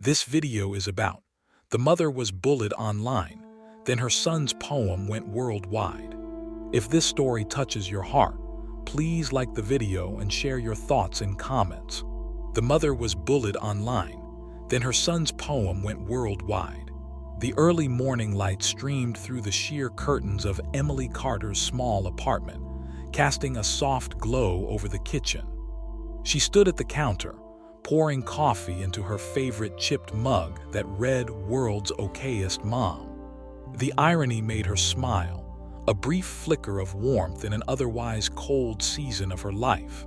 This video is about the mother was bullied online, then her son's poem went worldwide. If this story touches your heart, please like the video and share your thoughts in comments. The mother was bullied online, then her son's poem went worldwide. The early morning light streamed through the sheer curtains of Emily Carter's small apartment, casting a soft glow over the kitchen. She stood at the counter, pouring coffee into her favorite chipped mug that read "World's Okayest Mom." The irony made her smile, a brief flicker of warmth in an otherwise cold season of her life.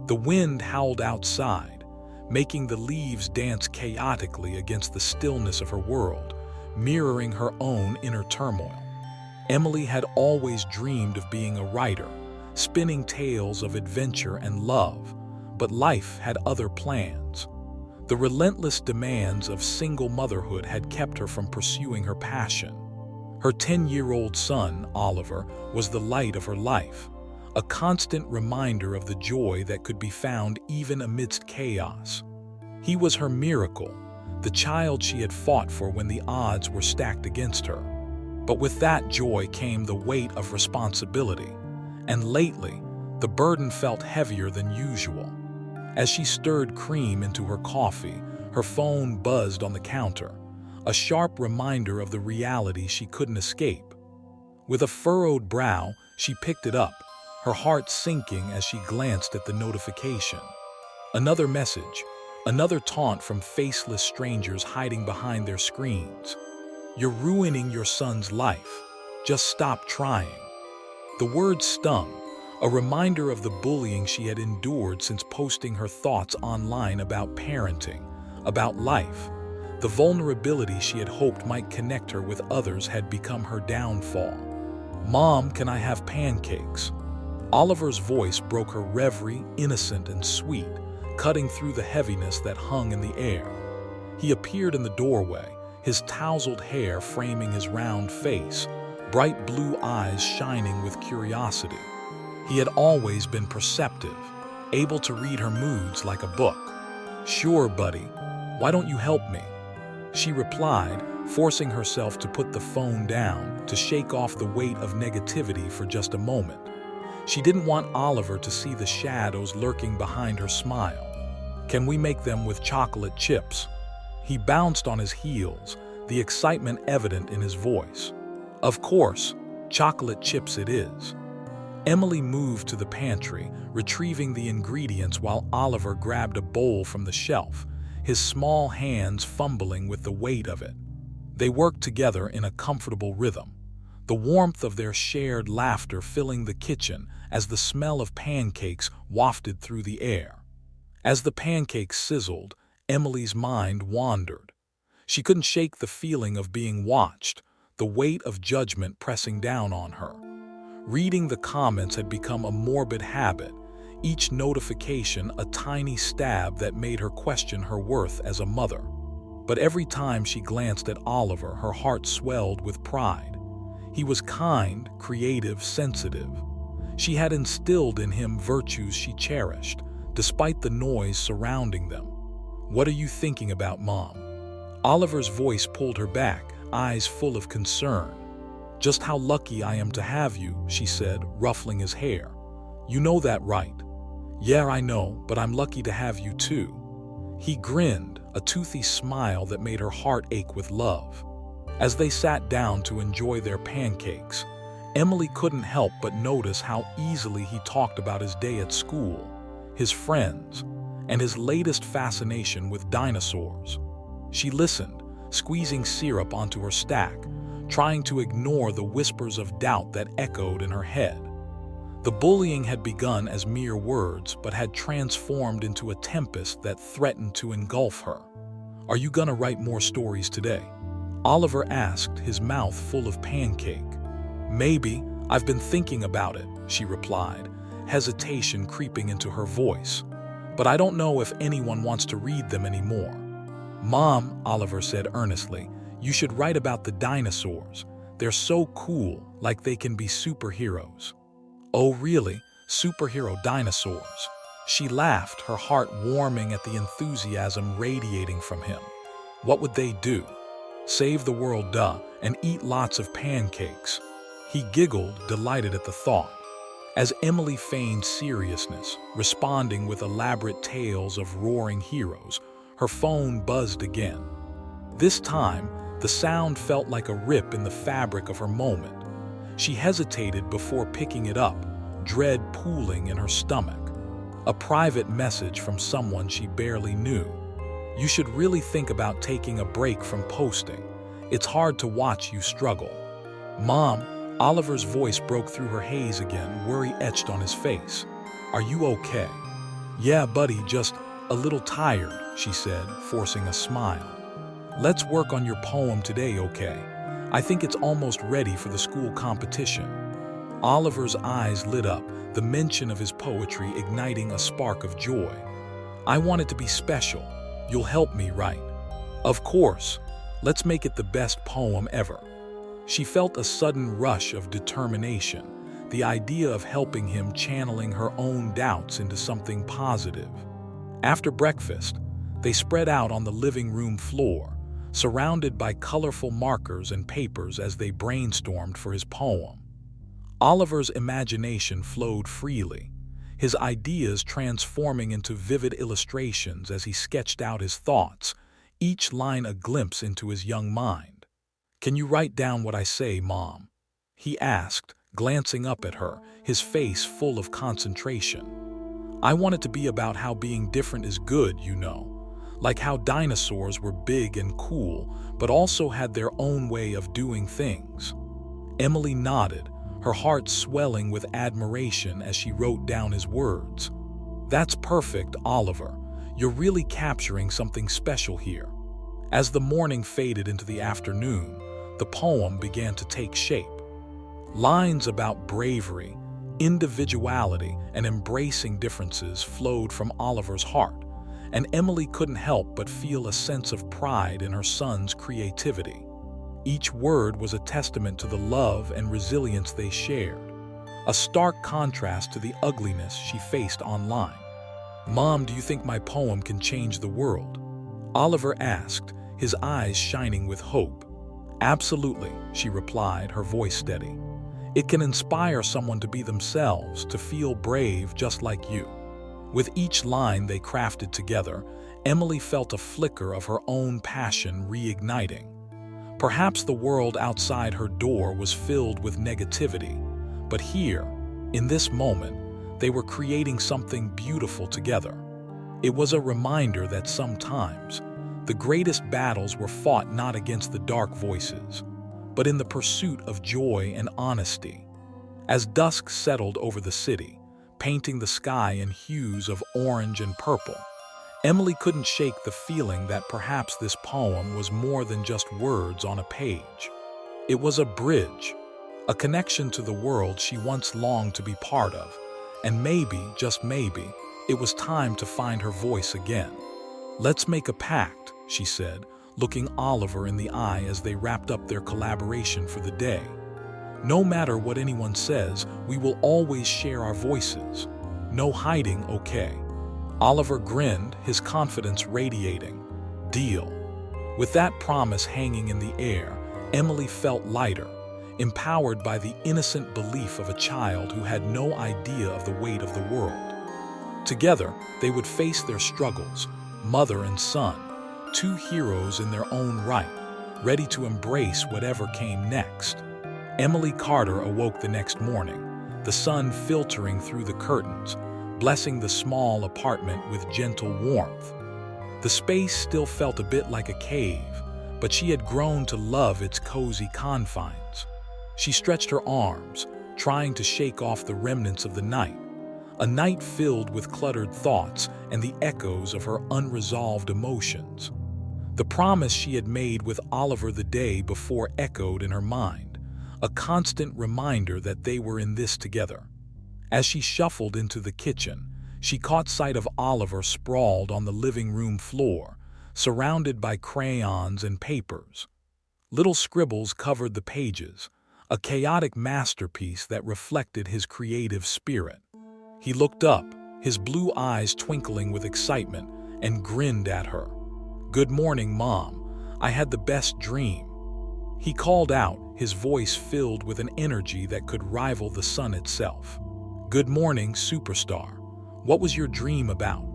The wind howled outside, making the leaves dance chaotically against the stillness of her world, mirroring her own inner turmoil. Emily had always dreamed of being a writer, spinning tales of adventure and love, but life had other plans. The relentless demands of single motherhood had kept her from pursuing her passion. Her 10-year-old son, Oliver, was the light of her life, a constant reminder of the joy that could be found even amidst chaos. He was her miracle, the child she had fought for when the odds were stacked against her. But with that joy came the weight of responsibility, and lately, the burden felt heavier than usual. As she stirred cream into her coffee, her phone buzzed on the counter, a sharp reminder of the reality she couldn't escape. With a furrowed brow, she picked it up, her heart sinking as she glanced at the notification. Another message, another taunt from faceless strangers hiding behind their screens. "You're ruining your son's life. Just stop trying." The words stung, a reminder of the bullying she had endured since posting her thoughts online about parenting, about life. The vulnerability she had hoped might connect her with others had become her downfall. "Mom, can I have pancakes?" Oliver's voice broke her reverie, innocent and sweet, cutting through the heaviness that hung in the air. He appeared in the doorway, his tousled hair framing his round face, bright blue eyes shining with curiosity. He had always been perceptive, able to read her moods like a book. "Sure, buddy. Why don't you help me?" she replied, forcing herself to put the phone down, to shake off the weight of negativity for just a moment. She didn't want Oliver to see the shadows lurking behind her smile. "Can we make them with chocolate chips?" He bounced on his heels, the excitement evident in his voice. "Of course, chocolate chips it is." Emily moved to the pantry, retrieving the ingredients while Oliver grabbed a bowl from the shelf, his small hands fumbling with the weight of it. They worked together in a comfortable rhythm, the warmth of their shared laughter filling the kitchen as the smell of pancakes wafted through the air. As the pancakes sizzled, Emily's mind wandered. She couldn't shake the feeling of being watched, the weight of judgment pressing down on her. Reading the comments had become a morbid habit, each notification a tiny stab that made her question her worth as a mother. But every time she glanced at Oliver, her heart swelled with pride. He was kind, creative, sensitive. She had instilled in him virtues she cherished, despite the noise surrounding them. "What are you thinking about, Mom?" Oliver's voice pulled her back, eyes full of concern. "Just how lucky I am to have you," she said, ruffling his hair. "You know that, right?" "Yeah, I know, but I'm lucky to have you too." He grinned, a toothy smile that made her heart ache with love. As they sat down to enjoy their pancakes, Emily couldn't help but notice how easily he talked about his day at school, his friends, and his latest fascination with dinosaurs. She listened, squeezing syrup onto her stack, trying to ignore the whispers of doubt that echoed in her head. The bullying had begun as mere words, but had transformed into a tempest that threatened to engulf her. "Are you gonna write more stories today?" Oliver asked, his mouth full of pancake. "Maybe. I've been thinking about it," she replied, hesitation creeping into her voice. "But I don't know if anyone wants to read them anymore." "Mom," Oliver said earnestly, "you should write about the dinosaurs. They're so cool, like they can be superheroes." "Oh, really? Superhero dinosaurs?" She laughed, her heart warming at the enthusiasm radiating from him. What would they do? Save the world, duh, and eat lots of pancakes. He giggled, delighted at the thought. As Emily feigned seriousness, responding with elaborate tales of roaring heroes, her phone buzzed again. This time, the sound felt like a rip in the fabric of her moment. She hesitated before picking it up, dread pooling in her stomach. A private message from someone she barely knew. You should really think about taking a break from posting. It's hard to watch you struggle. Mom, Oliver's voice broke through her haze again, worry etched on his face. Are you okay? Yeah, buddy, just a little tired, she said, forcing a smile. Let's work on your poem today, okay? I think it's almost ready for the school competition. Oliver's eyes lit up, the mention of his poetry igniting a spark of joy. I want it to be special. You'll help me, right? Of course. Let's make it the best poem ever. She felt a sudden rush of determination, the idea of helping him channeling her own doubts into something positive. After breakfast, they spread out on the living room floor, surrounded by colorful markers and papers as they brainstormed for his poem. Oliver's imagination flowed freely, his ideas transforming into vivid illustrations as he sketched out his thoughts, each line a glimpse into his young mind. Can you write down what I say, Mom? He asked, glancing up at her, his face full of concentration. I want it to be about how being different is good, you know. Like how dinosaurs were big and cool, but also had their own way of doing things. Emily nodded, her heart swelling with admiration as she wrote down his words. That's perfect, Oliver. You're really capturing something special here. As the morning faded into the afternoon, the poem began to take shape. Lines about bravery, individuality, and embracing differences flowed from Oliver's heart, and Emily couldn't help but feel a sense of pride in her son's creativity. Each word was a testament to the love and resilience they shared, a stark contrast to the ugliness she faced online. Mom, do you think my poem can change the world? Oliver asked, his eyes shining with hope. Absolutely, she replied, her voice steady. It can inspire someone to be themselves, to feel brave just like you. With each line they crafted together, Emily felt a flicker of her own passion reigniting. Perhaps the world outside her door was filled with negativity, but here, in this moment, they were creating something beautiful together. It was a reminder that sometimes, the greatest battles were fought not against the dark voices, but in the pursuit of joy and honesty. As dusk settled over the city, painting the sky in hues of orange and purple, Emily couldn't shake the feeling that perhaps this poem was more than just words on a page. It was a bridge, a connection to the world she once longed to be part of, and maybe, just maybe, it was time to find her voice again. Let's make a pact, she said, looking Oliver in the eye as they wrapped up their collaboration for the day. No matter what anyone says, we will always share our voices. No hiding, okay? Oliver grinned, his confidence radiating. Deal. With that promise hanging in the air, Emily felt lighter, empowered by the innocent belief of a child who had no idea of the weight of the world. Together, they would face their struggles, mother and son, two heroes in their own right, ready to embrace whatever came next. Emily Carter awoke the next morning, the sun filtering through the curtains, blessing the small apartment with gentle warmth. The space still felt a bit like a cave, but she had grown to love its cozy confines. She stretched her arms, trying to shake off the remnants of the night, a night filled with cluttered thoughts and the echoes of her unresolved emotions. The promise she had made with Oliver the day before echoed in her mind, a constant reminder that they were in this together. As she shuffled into the kitchen, she caught sight of Oliver sprawled on the living room floor, surrounded by crayons and papers. Little scribbles covered the pages, a chaotic masterpiece that reflected his creative spirit. He looked up, his blue eyes twinkling with excitement, and grinned at her. "Good morning, Mom. I had the best dream." He called out, his voice filled with an energy that could rival the sun itself. "Good morning, superstar. What was your dream about?"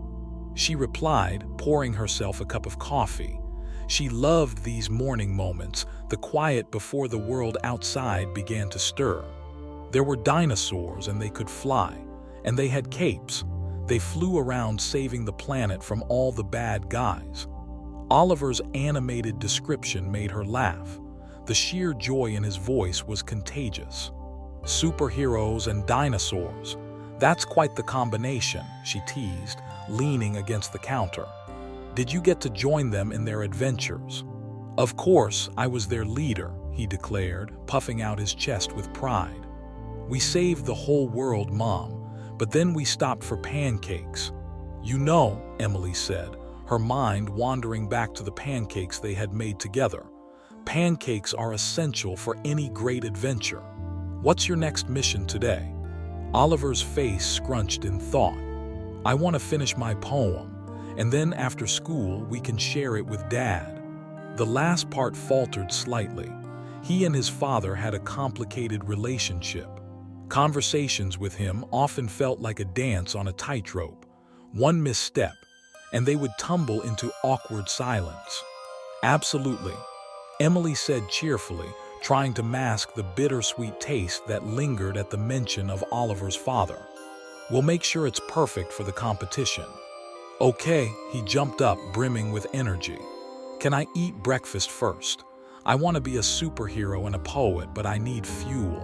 She replied, pouring herself a cup of coffee. She loved these morning moments, the quiet before the world outside began to stir. There were dinosaurs and they could fly, and they had capes. They flew around saving the planet from all the bad guys. Oliver's animated description made her laugh. The sheer joy in his voice was contagious. "Superheroes and dinosaurs. That's quite the combination," she teased, leaning against the counter. "Did you get to join them in their adventures?" "Of course, I was their leader," he declared, puffing out his chest with pride. "We saved the whole world, Mom, but then we stopped for pancakes." "You know," Emily said, her mind wandering back to the pancakes they had made together. "Pancakes are essential for any great adventure. What's your next mission today?" Oliver's face scrunched in thought. "I want to finish my poem, and then after school we can share it with Dad." The last part faltered slightly. He and his father had a complicated relationship. Conversations with him often felt like a dance on a tightrope. One misstep, and they would tumble into awkward silence. "Absolutely," Emily said cheerfully, trying to mask the bittersweet taste that lingered at the mention of Oliver's father. "We'll make sure it's perfect for the competition." "Okay," he jumped up, brimming with energy. "Can I eat breakfast first? I want to be a superhero and a poet, but I need fuel."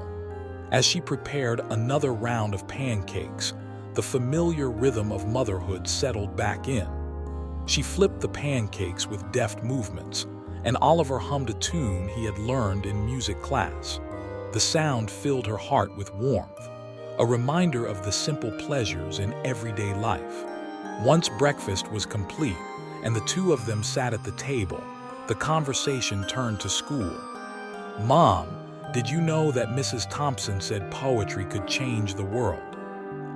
As she prepared another round of pancakes, the familiar rhythm of motherhood settled back in. She flipped the pancakes with deft movements, and Oliver hummed a tune he had learned in music class. The sound filled her heart with warmth, a reminder of the simple pleasures in everyday life. Once breakfast was complete and the two of them sat at the table, the conversation turned to school. "Mom, did you know that Mrs. Thompson said poetry could change the world?"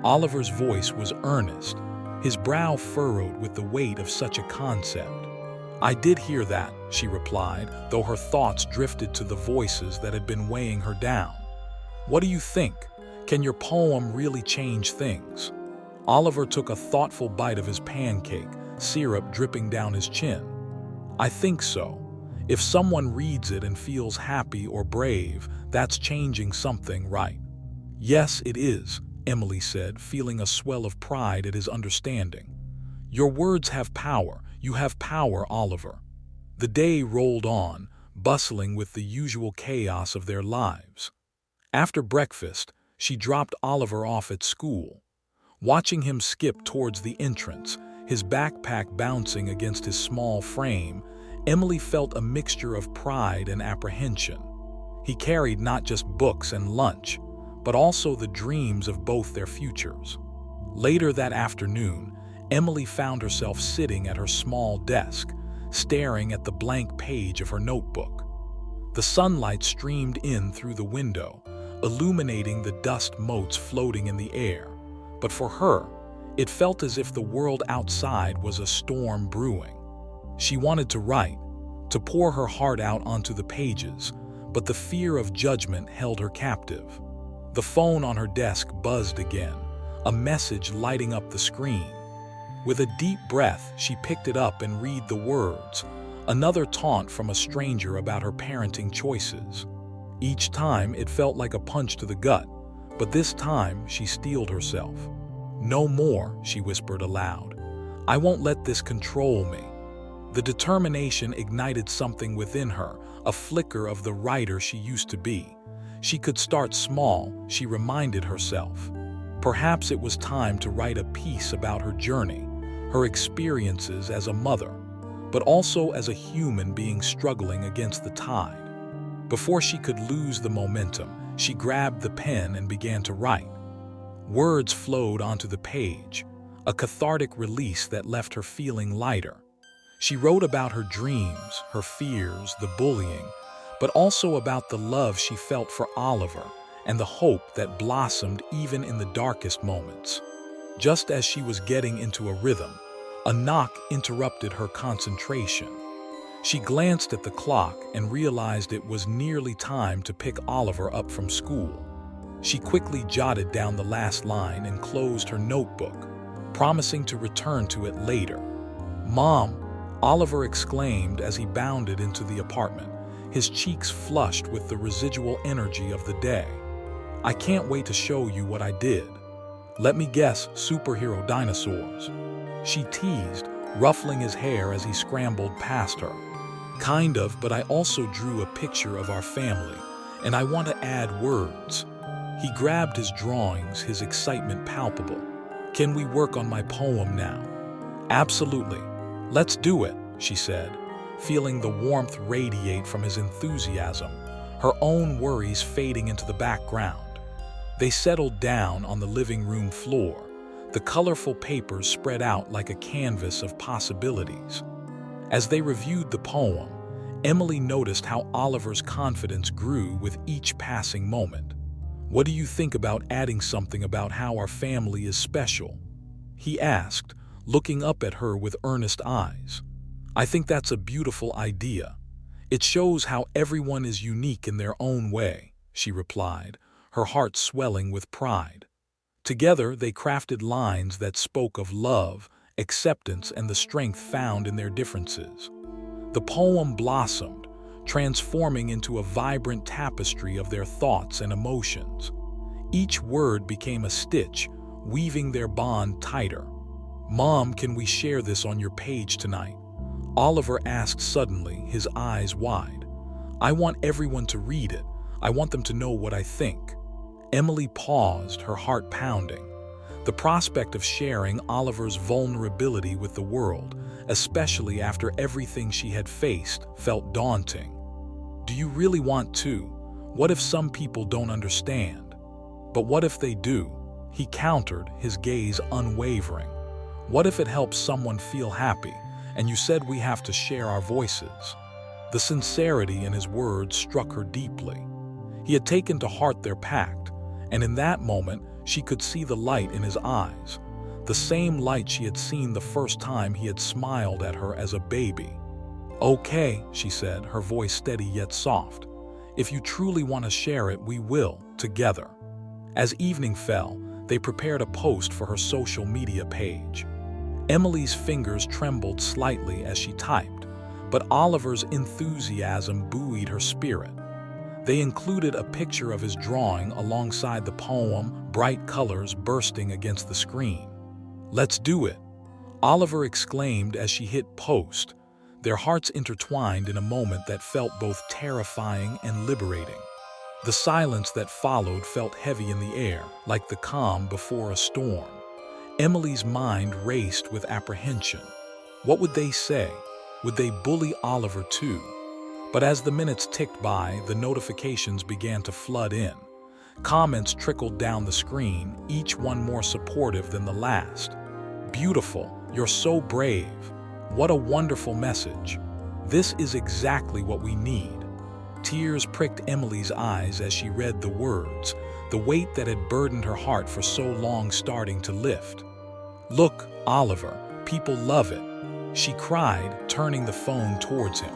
Oliver's voice was earnest, his brow furrowed with the weight of such a concept. "I did hear that," she replied, though her thoughts drifted to the voices that had been weighing her down. "What do you think? Can your poem really change things?" Oliver took a thoughtful bite of his pancake, syrup dripping down his chin. "I think so. If someone reads it and feels happy or brave, that's changing something, right?" "Yes, it is," Emily said, feeling a swell of pride at his understanding. "Your words have power. You have power, Oliver." The day rolled on, bustling with the usual chaos of their lives. After breakfast, she dropped Oliver off at school. Watching him skip towards the entrance, his backpack bouncing against his small frame, Emily felt a mixture of pride and apprehension. He carried not just books and lunch, but also the dreams of both their futures. Later that afternoon, Emily found herself sitting at her small desk, staring at the blank page of her notebook. The sunlight streamed in through the window, illuminating the dust motes floating in the air. But for her, it felt as if the world outside was a storm brewing. She wanted to write, to pour her heart out onto the pages, but the fear of judgment held her captive. The phone on her desk buzzed again, a message lighting up the screen. With a deep breath, she picked it up and read the words, another taunt from a stranger about her parenting choices. Each time it felt like a punch to the gut, but this time she steeled herself. "No more," she whispered aloud. "I won't let this control me." The determination ignited something within her, a flicker of the writer she used to be. She could start small, she reminded herself. Perhaps it was time to write a piece about her journey, her experiences as a mother, but also as a human being struggling against the tide. Before she could lose the momentum, she grabbed the pen and began to write. Words flowed onto the page, a cathartic release that left her feeling lighter. She wrote about her dreams, her fears, the bullying, but also about the love she felt for Oliver and the hope that blossomed even in the darkest moments. Just as she was getting into a rhythm, a knock interrupted her concentration. She glanced at the clock and realized it was nearly time to pick Oliver up from school. She quickly jotted down the last line and closed her notebook, promising to return to it later. "Mom," Oliver exclaimed as he bounded into the apartment, his cheeks flushed with the residual energy of the day. "I can't wait to show you what I did." "Let me guess, superhero dinosaurs," she teased, ruffling his hair as he scrambled past her. "Kind of, but I also drew a picture of our family, and I want to add words." He grabbed his drawings, his excitement palpable. "Can we work on my poem now?" "Absolutely. Let's do it," she said, feeling the warmth radiate from his enthusiasm, her own worries fading into the background. They settled down on the living room floor, the colorful papers spread out like a canvas of possibilities. As they reviewed the poem, Emily noticed how Oliver's confidence grew with each passing moment. "What do you think about adding something about how our family is special?" he asked, looking up at her with earnest eyes. "I think that's a beautiful idea. It shows how everyone is unique in their own way," she replied, her heart swelling with pride. Together, they crafted lines that spoke of love, acceptance, and the strength found in their differences. The poem blossomed, transforming into a vibrant tapestry of their thoughts and emotions. Each word became a stitch, weaving their bond tighter. "Mom, can we share this on your page tonight?" Oliver asked suddenly, his eyes wide. "I want everyone to read it. I want them to know what I think." Emily paused, her heart pounding. The prospect of sharing Oliver's vulnerability with the world, especially after everything she had faced, felt daunting. "Do you really want to? What if some people don't understand?" "But what if they do?" he countered, his gaze unwavering. "What if it helps someone feel happy, and you said we have to share our voices?" The sincerity in his words struck her deeply. He had taken to heart their pact, and in that moment, she could see the light in his eyes, the same light she had seen the first time he had smiled at her as a baby. "Okay," she said, her voice steady yet soft. "If you truly want to share it, we will, together." As evening fell, they prepared a post for her social media page. Emily's fingers trembled slightly as she typed, but Oliver's enthusiasm buoyed her spirit. They included a picture of his drawing alongside the poem, bright colors bursting against the screen. "Let's do it," Oliver exclaimed as she hit post, their hearts intertwined in a moment that felt both terrifying and liberating. The silence that followed felt heavy in the air, like the calm before a storm. Emily's mind raced with apprehension. What would they say? Would they bully Oliver too? But as the minutes ticked by, the notifications began to flood in. Comments trickled down the screen, each one more supportive than the last. "Beautiful, you're so brave. What a wonderful message. This is exactly what we need." Tears pricked Emily's eyes as she read the words, the weight that had burdened her heart for so long starting to lift. "Look, Oliver, people love it," she cried, turning the phone towards him.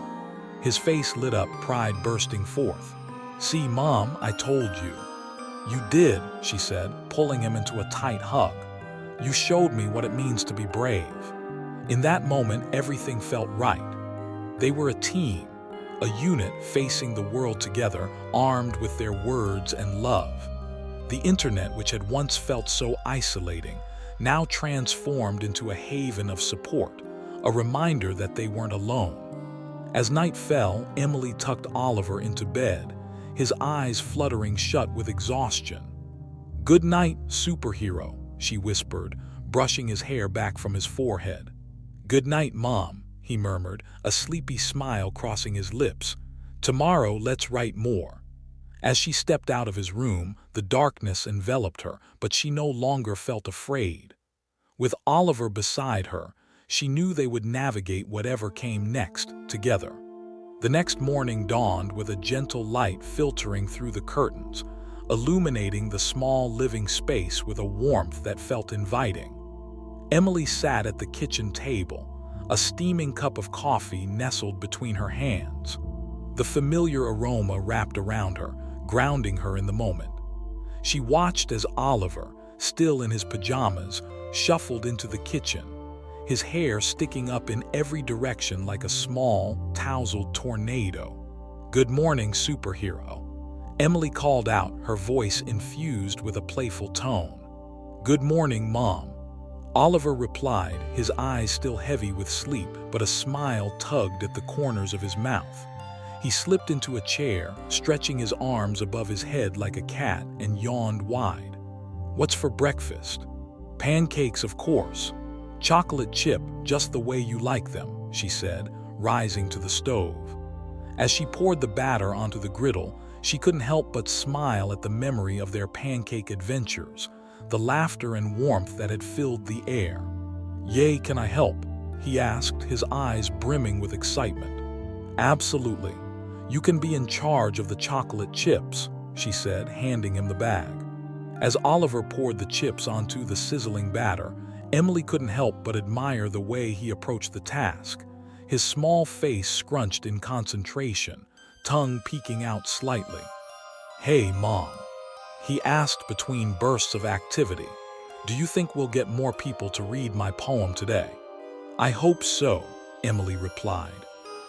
His face lit up, pride bursting forth. "See, Mom, I told you." "You did," she said, pulling him into a tight hug. "You showed me what it means to be brave." In that moment, everything felt right. They were a team, a unit facing the world together, armed with their words and love. The internet, which had once felt so isolating, now transformed into a haven of support, a reminder that they weren't alone. As night fell, Emily tucked Oliver into bed, his eyes fluttering shut with exhaustion. "Good night, superhero," she whispered, brushing his hair back from his forehead. "Good night, Mom," he murmured, a sleepy smile crossing his lips. "Tomorrow, let's write more." As she stepped out of his room, the darkness enveloped her, but she no longer felt afraid. With Oliver beside her, she knew they would navigate whatever came next together. The next morning dawned with a gentle light filtering through the curtains, illuminating the small living space with a warmth that felt inviting. Emily sat at the kitchen table, A steaming cup of coffee nestled between her hands. The familiar aroma wrapped around her, grounding her in the moment. She watched as Oliver, still in his pajamas, shuffled into the kitchen, his hair sticking up in every direction like a small, tousled tornado. "Good morning, superhero," Emily called out, her voice infused with a playful tone. "Good morning, Mom," Oliver replied, his eyes still heavy with sleep, but a smile tugged at the corners of his mouth. He slipped into a chair, stretching his arms above his head like a cat, and yawned wide. "What's for breakfast?" "Pancakes, of course. Chocolate chip, just the way you like them," she said, rising to the stove. As she poured the batter onto the griddle, she couldn't help but smile at the memory of their pancake adventures, the laughter and warmth that had filled the air. "Yay, can I help?" he asked, his eyes brimming with excitement. "Absolutely. You can be in charge of the chocolate chips," she said, handing him the bag. As Oliver poured the chips onto the sizzling batter, Emily couldn't help but admire the way he approached the task, his small face scrunched in concentration, tongue peeking out slightly. "Hey, Mom," he asked between bursts of activity, "do you think we'll get more people to read my poem today?" "I hope so," Emily replied,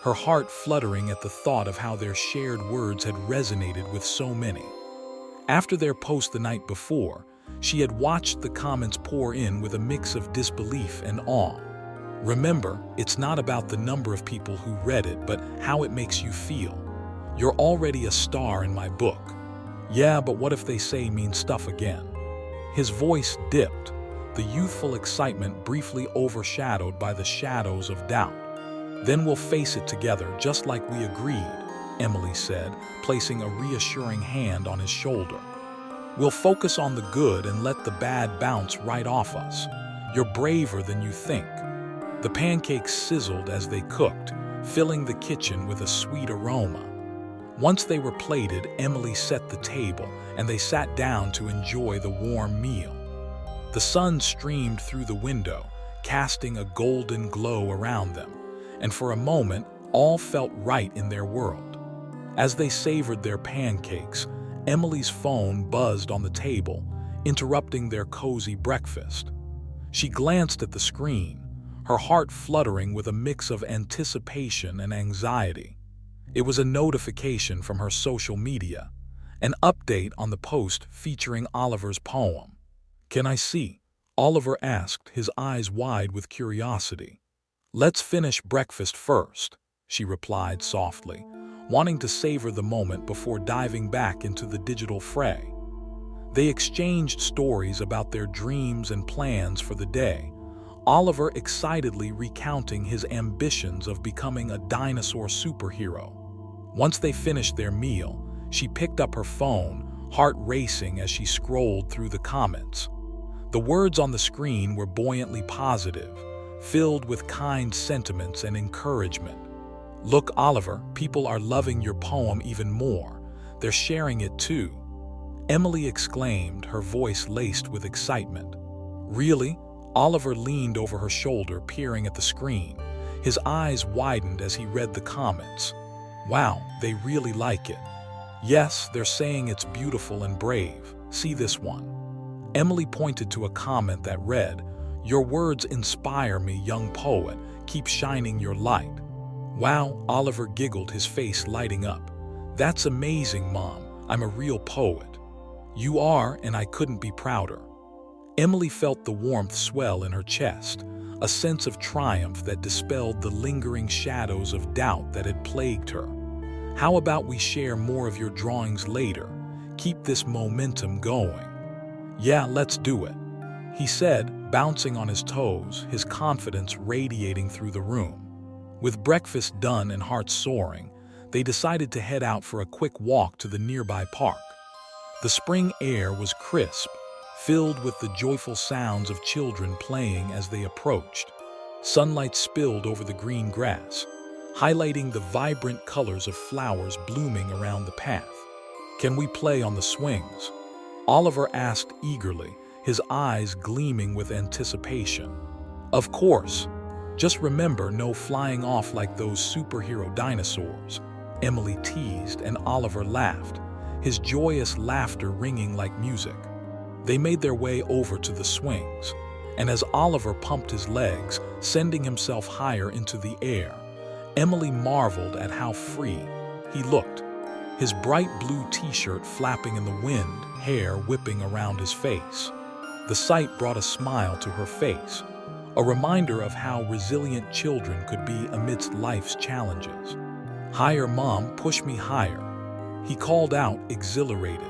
her heart fluttering at the thought of how their shared words had resonated with so many. After their post the night before, she had watched the comments pour in with a mix of disbelief and awe. "Remember, it's not about the number of people who read it, but how it makes you feel. You're already a star in my book." "Yeah, but what if they say mean stuff again?" His voice dipped, the youthful excitement briefly overshadowed by the shadows of doubt. "Then we'll face it together, just like we agreed," Emily said, placing a reassuring hand on his shoulder. "We'll focus on the good and let the bad bounce right off us. You're braver than you think." The pancakes sizzled as they cooked, filling the kitchen with a sweet aroma. Once they were plated, Emily set the table, and they sat down to enjoy the warm meal. The sun streamed through the window, casting a golden glow around them, and for a moment, all felt right in their world. As they savored their pancakes, Emily's phone buzzed on the table, interrupting their cozy breakfast. She glanced at the screen, her heart fluttering with a mix of anticipation and anxiety. It was a notification from her social media, an update on the post featuring Oliver's poem. "Can I see?" Oliver asked, his eyes wide with curiosity. "Let's finish breakfast first," she replied softly, wanting to savor the moment before diving back into the digital fray. They exchanged stories about their dreams and plans for the day, Oliver excitedly recounting his ambitions of becoming a dinosaur superhero. Once they finished their meal, she picked up her phone, heart racing as she scrolled through the comments. The words on the screen were buoyantly positive, filled with kind sentiments and encouragement. "Look, Oliver, people are loving your poem even more. They're sharing it too," Emily exclaimed, her voice laced with excitement. "Really?" Oliver leaned over her shoulder, peering at the screen. His eyes widened as he read the comments. "Wow, they really like it." "Yes, they're saying it's beautiful and brave. See this one." Emily pointed to a comment that read, "Your words inspire me, young poet. Keep shining your light." "Wow," Oliver giggled, his face lighting up. "That's amazing, Mom. I'm a real poet." "You are, and I couldn't be prouder." Emily felt the warmth swell in her chest, a sense of triumph that dispelled the lingering shadows of doubt that had plagued her. "How about we share more of your drawings later? Keep this momentum going." "Yeah, let's do it," he said, bouncing on his toes, his confidence radiating through the room. With breakfast done and hearts soaring, they decided to head out for a quick walk to the nearby park. The spring air was crisp, filled with the joyful sounds of children playing as they approached. Sunlight spilled over the green grass, highlighting the vibrant colors of flowers blooming around the path. "Can we play on the swings?" Oliver asked eagerly, his eyes gleaming with anticipation. "Of course. Just remember, no flying off like those superhero dinosaurs." Emily teased, and Oliver laughed, his joyous laughter ringing like music. They made their way over to the swings, and as Oliver pumped his legs, sending himself higher into the air, Emily marveled at how free he looked, his bright blue t-shirt flapping in the wind, hair whipping around his face. The sight brought a smile to her face, a reminder of how resilient children could be amidst life's challenges. "Higher, Mom, push me higher," he called out, exhilarated.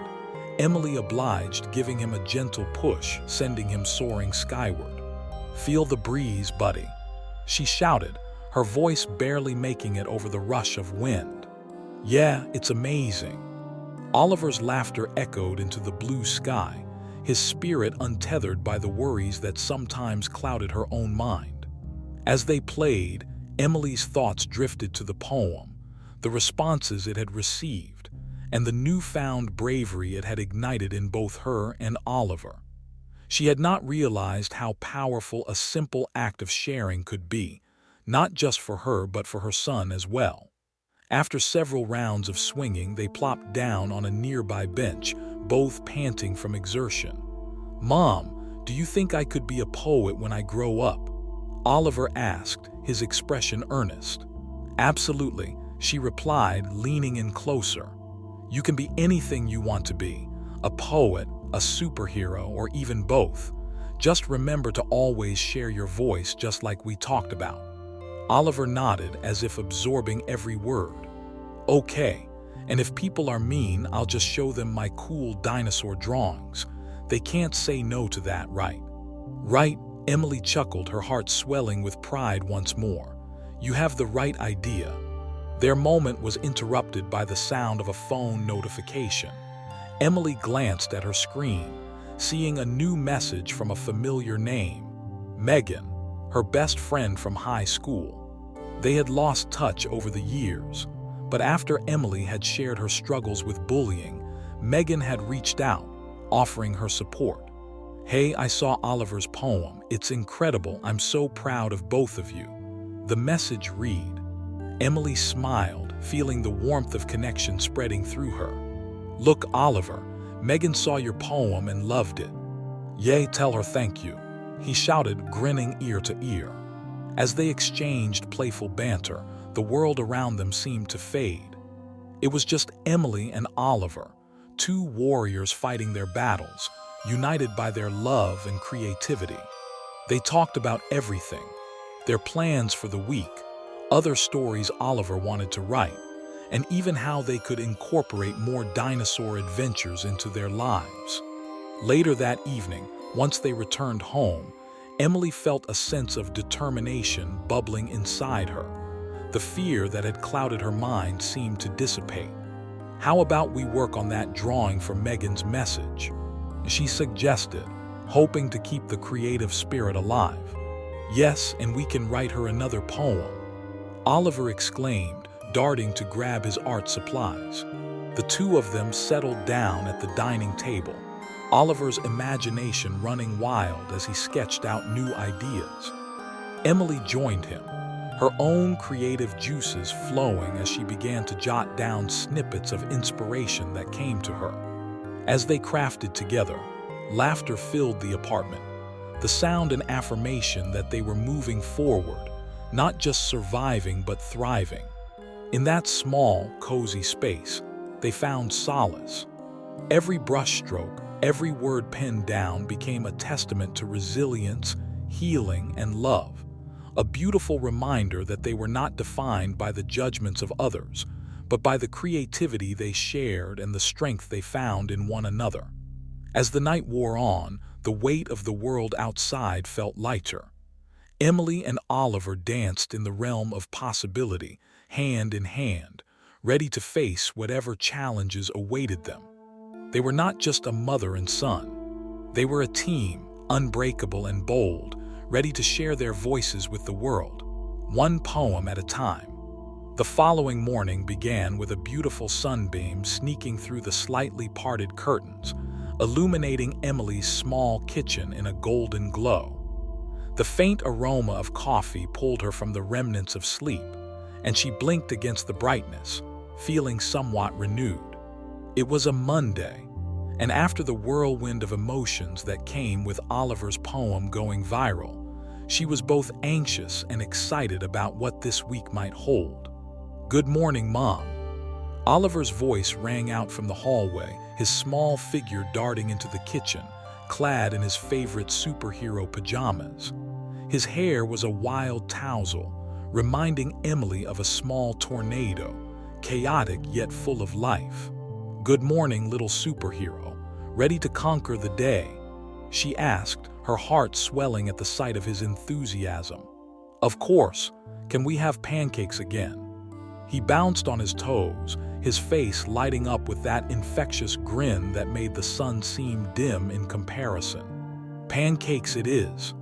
Emily obliged, giving him a gentle push, sending him soaring skyward. "Feel the breeze, buddy," she shouted, her voice barely making it over the rush of wind. "Yeah, it's amazing." Oliver's laughter echoed into the blue sky, his spirit untethered by the worries that sometimes clouded her own mind. As they played, Emily's thoughts drifted to the poem, the responses it had received, and the newfound bravery it had ignited in both her and Oliver. She had not realized how powerful a simple act of sharing could be, not just for her but for her son as well. After several rounds of swinging, they plopped down on a nearby bench, both panting from exertion. "Mom, do you think I could be a poet when I grow up?" Oliver asked, his expression earnest. "Absolutely," she replied, leaning in closer. "You can be anything you want to be, a poet, a superhero, or even both. Just remember to always share your voice, just like we talked about." Oliver nodded, as if absorbing every word. "Okay, and if people are mean, I'll just show them my cool dinosaur drawings. They can't say no to that, right?" "Right," Emily chuckled, her heart swelling with pride once more. "You have the right idea." Their moment was interrupted by the sound of a phone notification. Emily glanced at her screen, seeing a new message from a familiar name, Megan, her best friend from high school. They had lost touch over the years, but after Emily had shared her struggles with bullying, Megan had reached out, offering her support. "Hey, I saw Oliver's poem. It's incredible. I'm so proud of both of you." The message read. Emily smiled, feeling the warmth of connection spreading through her. "Look, Oliver, Megan saw your poem and loved it." "Yay, tell her thank you," he shouted, grinning ear to ear. As they exchanged playful banter, the world around them seemed to fade. It was just Emily and Oliver, two warriors fighting their battles, united by their love and creativity. They talked about everything, their plans for the week, other stories Oliver wanted to write, and even how they could incorporate more dinosaur adventures into their lives. Later that evening, once they returned home, Emily felt a sense of determination bubbling inside her. The fear that had clouded her mind seemed to dissipate. "How about we work on that drawing for Megan's message?" she suggested, hoping to keep the creative spirit alive. "Yes, and we can write her another poem," Oliver exclaimed, darting to grab his art supplies. The two of them settled down at the dining table, Oliver's imagination running wild as he sketched out new ideas. Emily joined him, her own creative juices flowing as she began to jot down snippets of inspiration that came to her. As they crafted together, laughter filled the apartment, the sound and affirmation that they were moving forward, not just surviving but thriving. In that small, cozy space, they found solace. Every brushstroke, every word penned down became a testament to resilience, healing, and love, a beautiful reminder that they were not defined by the judgments of others, but by the creativity they shared and the strength they found in one another. As the night wore on, the weight of the world outside felt lighter. Emily and Oliver danced in the realm of possibility, hand in hand, ready to face whatever challenges awaited them. They were not just a mother and son. They were a team, unbreakable and bold, ready to share their voices with the world, one poem at a time. The following morning began with a beautiful sunbeam sneaking through the slightly parted curtains, illuminating Emily's small kitchen in a golden glow. The faint aroma of coffee pulled her from the remnants of sleep, and she blinked against the brightness, feeling somewhat renewed. It was a Monday, and after the whirlwind of emotions that came with Oliver's poem going viral, she was both anxious and excited about what this week might hold. "Good morning, Mom." Oliver's voice rang out from the hallway, his small figure darting into the kitchen, clad in his favorite superhero pajamas. His hair was a wild tousle, reminding Emily of a small tornado, chaotic yet full of life. "Good morning, little superhero. Ready to conquer the day?" she asked, her heart swelling at the sight of his enthusiasm. "Of course. Can we have pancakes again?" He bounced on his toes, his face lighting up with that infectious grin that made the sun seem dim in comparison. "Pancakes it is,"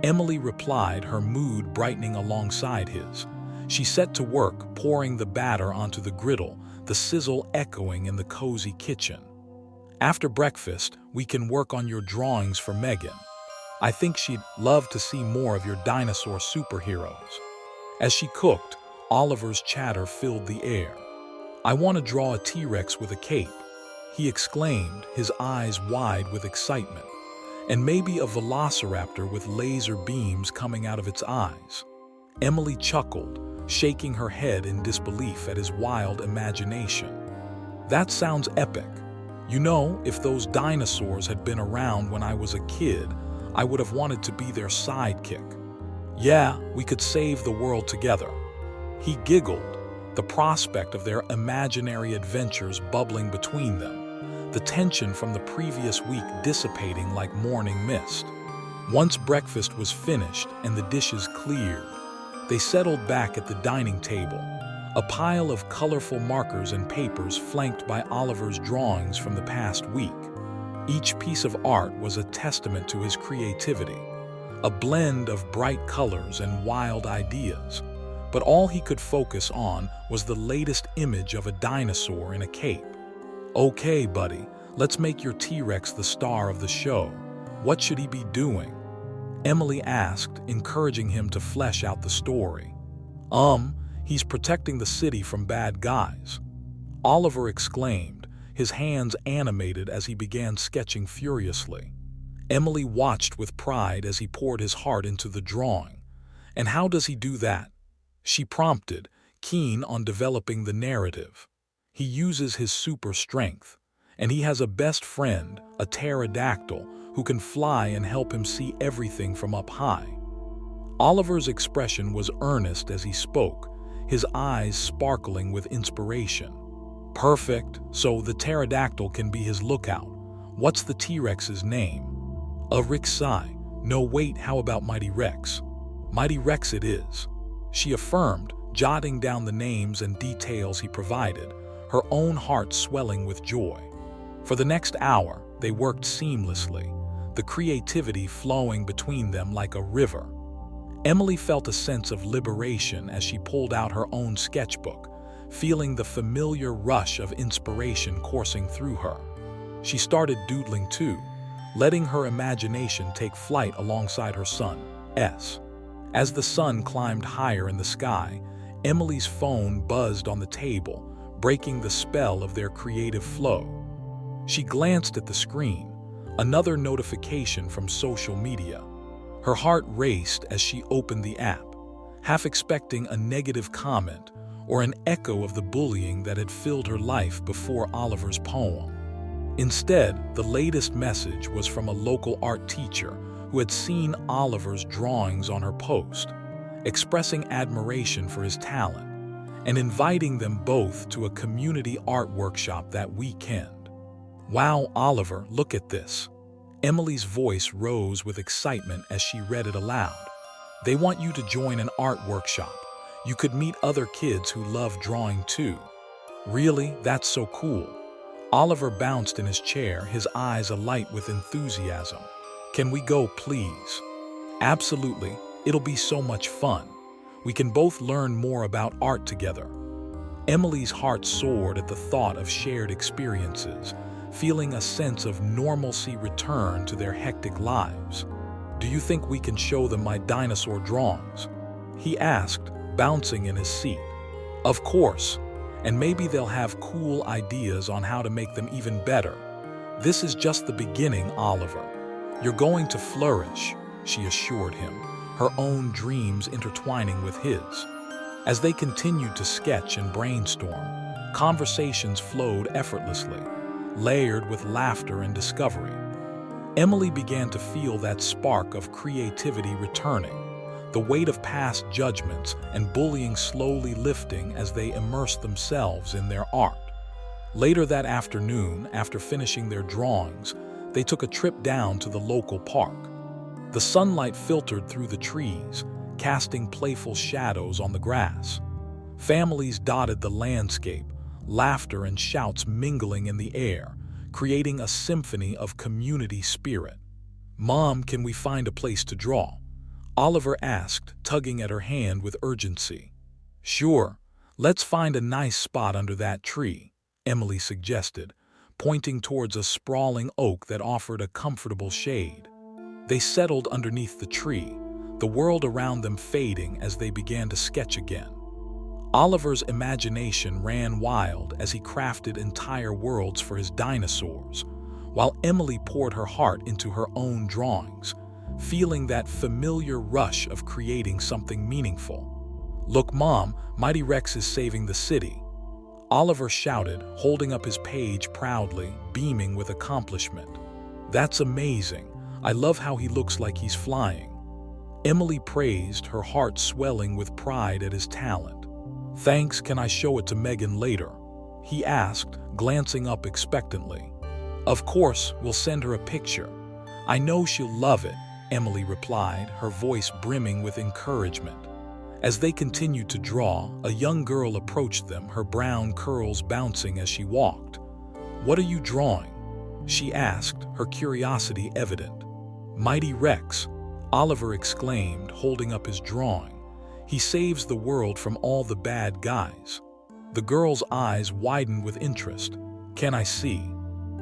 Emily replied, her mood brightening alongside his. She set to work, pouring the batter onto the griddle, the sizzle echoing in the cozy kitchen. "After breakfast, we can work on your drawings for Megan. I think she'd love to see more of your dinosaur superheroes." As she cooked, Oliver's chatter filled the air. "I want to draw a T-Rex with a cape," he exclaimed, his eyes wide with excitement. "And maybe a velociraptor with laser beams coming out of its eyes." Emily chuckled, shaking her head in disbelief at his wild imagination. "That sounds epic. You know, if those dinosaurs had been around when I was a kid, I would have wanted to be their sidekick. Yeah, we could save the world together." He giggled, the prospect of their imaginary adventures bubbling between them, the tension from the previous week dissipating like morning mist. Once breakfast was finished and the dishes cleared, they settled back at the dining table, a pile of colorful markers and papers flanked by Oliver's drawings from the past week. Each piece of art was a testament to his creativity, a blend of bright colors and wild ideas. But all he could focus on was the latest image of a dinosaur in a cape. "Okay, buddy, let's make your T-Rex the star of the show. What should he be doing?" Emily asked, encouraging him to flesh out the story. He's protecting the city from bad guys," Oliver exclaimed, his hands animated as he began sketching furiously. Emily watched with pride as he poured his heart into the drawing. "And how does he do that?" she prompted, keen on developing the narrative. "He uses his super strength, and he has a best friend, a pterodactyl, who can fly and help him see everything from up high." Oliver's expression was earnest as he spoke, his eyes sparkling with inspiration. "Perfect, so the pterodactyl can be his lookout. What's the T-Rex's name?" "Rexai. No, wait, how about Mighty Rex?" "Mighty Rex it is," she affirmed, jotting down the names and details he provided, her own heart swelling with joy. For the next hour, they worked seamlessly, the creativity flowing between them like a river. Emily felt a sense of liberation as she pulled out her own sketchbook, feeling the familiar rush of inspiration coursing through her. She started doodling too, letting her imagination take flight alongside her son's. As the sun climbed higher in the sky, Emily's phone buzzed on the table, breaking the spell of their creative flow. She glanced at the screen, another notification from social media. Her heart raced as she opened the app, half expecting a negative comment or an echo of the bullying that had filled her life before Oliver's poem. Instead, the latest message was from a local art teacher who had seen Oliver's drawings on her post, expressing admiration for his talent and inviting them both to a community art workshop that weekend. "Wow, Oliver, look at this." Emily's voice rose with excitement as she read it aloud. "They want you to join an art workshop. You could meet other kids who love drawing too." "Really? That's so cool." Oliver bounced in his chair, his eyes alight with enthusiasm. "Can we go, please?" "Absolutely. It'll be so much fun. We can both learn more about art together." Emily's heart soared at the thought of shared experiences, feeling a sense of normalcy return to their hectic lives. "Do you think we can show them my dinosaur drawings?" he asked, bouncing in his seat. "Of course, and maybe they'll have cool ideas on how to make them even better. This is just the beginning, Oliver. You're going to flourish," she assured him, her own dreams intertwining with his. As they continued to sketch and brainstorm, conversations flowed effortlessly, layered with laughter and discovery. Emily began to feel that spark of creativity returning, the weight of past judgments and bullying slowly lifting as they immersed themselves in their art. Later that afternoon, after finishing their drawings, they took a trip down to the local park. The sunlight filtered through the trees, casting playful shadows on the grass. Families dotted the landscape, laughter and shouts mingling in the air, creating a symphony of community spirit. "Mom, can we find a place to draw?" Oliver asked, tugging at her hand with urgency. "Sure, let's find a nice spot under that tree," Emily suggested, pointing towards a sprawling oak that offered a comfortable shade. They settled underneath the tree, the world around them fading as they began to sketch again. Oliver's imagination ran wild as he crafted entire worlds for his dinosaurs, while Emily poured her heart into her own drawings, feeling that familiar rush of creating something meaningful. "Look, Mom, Mighty Rex is saving the city," Oliver shouted, holding up his page proudly, beaming with accomplishment. "That's amazing. I love how he looks like he's flying." Emily praised, her heart swelling with pride at his talent. "Thanks, can I show it to Megan later?" he asked, glancing up expectantly. "Of course, we'll send her a picture. I know she'll love it," Emily replied, her voice brimming with encouragement. As they continued to draw, a young girl approached them, her brown curls bouncing as she walked. "What are you drawing?" she asked, her curiosity evident. "Mighty Rex," Oliver exclaimed, holding up his drawing. "He saves the world from all the bad guys." The girl's eyes widened with interest. "Can I see?"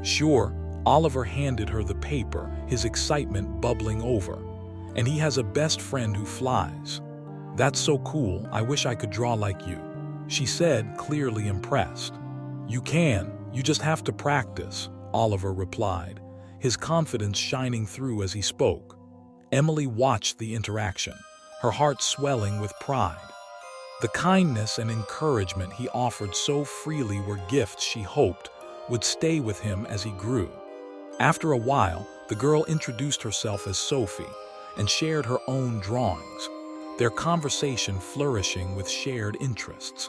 "Sure." Oliver handed her the paper, his excitement bubbling over. "And he has a best friend who flies." "That's so cool, I wish I could draw like you," she said, clearly impressed. "You can, you just have to practice," Oliver replied, his confidence shining through as he spoke. Emily watched the interaction, her heart swelling with pride. The kindness and encouragement he offered so freely were gifts she hoped would stay with him as he grew. After a while, the girl introduced herself as Sophie and shared her own drawings, their conversation flourishing with shared interests.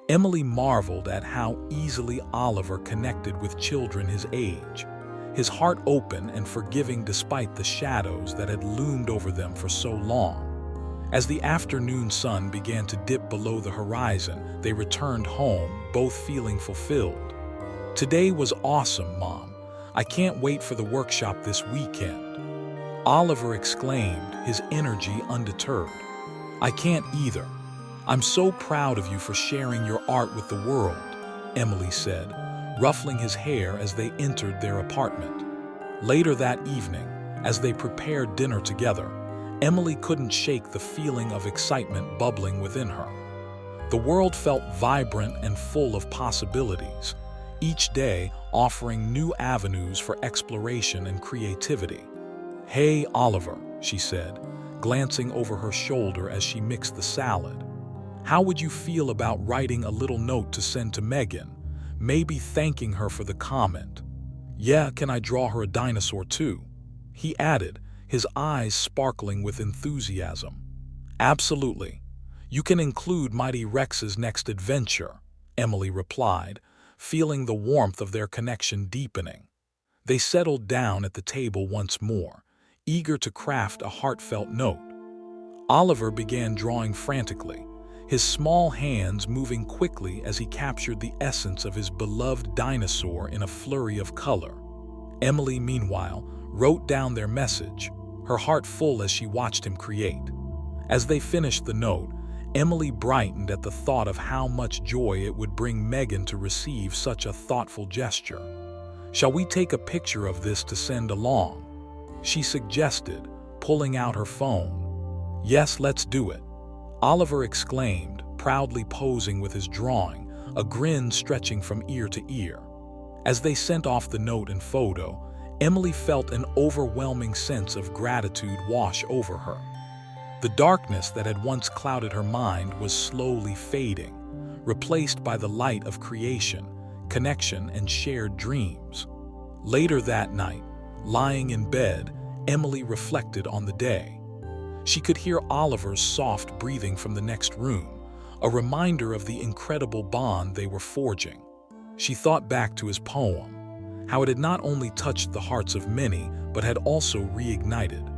Emily marveled at how easily Oliver connected with children his age, his heart open and forgiving despite the shadows that had loomed over them for so long. As the afternoon sun began to dip below the horizon, they returned home, both feeling fulfilled. "Today was awesome, Mom. I can't wait for the workshop this weekend," Oliver exclaimed, his energy undeterred. "I can't either. I'm so proud of you for sharing your art with the world," Emily said, ruffling his hair as they entered their apartment. Later that evening, as they prepared dinner together, Emily couldn't shake the feeling of excitement bubbling within her. The world felt vibrant and full of possibilities, each day offering new avenues for exploration and creativity. "Hey, Oliver," she said, glancing over her shoulder as she mixed the salad. "How would you feel about writing a little note to send to Megan, maybe thanking her for the comment?" "Yeah, can I draw her a dinosaur too?" he added, his eyes sparkling with enthusiasm. "Absolutely. You can include Mighty Rex's next adventure," Emily replied, feeling the warmth of their connection deepening. They settled down at the table once more, eager to craft a heartfelt note. Oliver began drawing frantically, his small hands moving quickly as he captured the essence of his beloved dinosaur in a flurry of color. Emily, meanwhile, wrote down their message, her heart full as she watched him create. As they finished the note, Emily brightened at the thought of how much joy it would bring Megan to receive such a thoughtful gesture. "Shall we take a picture of this to send along?" she suggested, pulling out her phone. "Yes, let's do it," Oliver exclaimed, proudly posing with his drawing, a grin stretching from ear to ear. As they sent off the note and photo, Emily felt an overwhelming sense of gratitude wash over her. The darkness that had once clouded her mind was slowly fading, replaced by the light of creation, connection, and shared dreams. Later that night, lying in bed, Emily reflected on the day. She could hear Oliver's soft breathing from the next room, a reminder of the incredible bond they were forging. She thought back to his poem, how it had not only touched the hearts of many, but had also reignited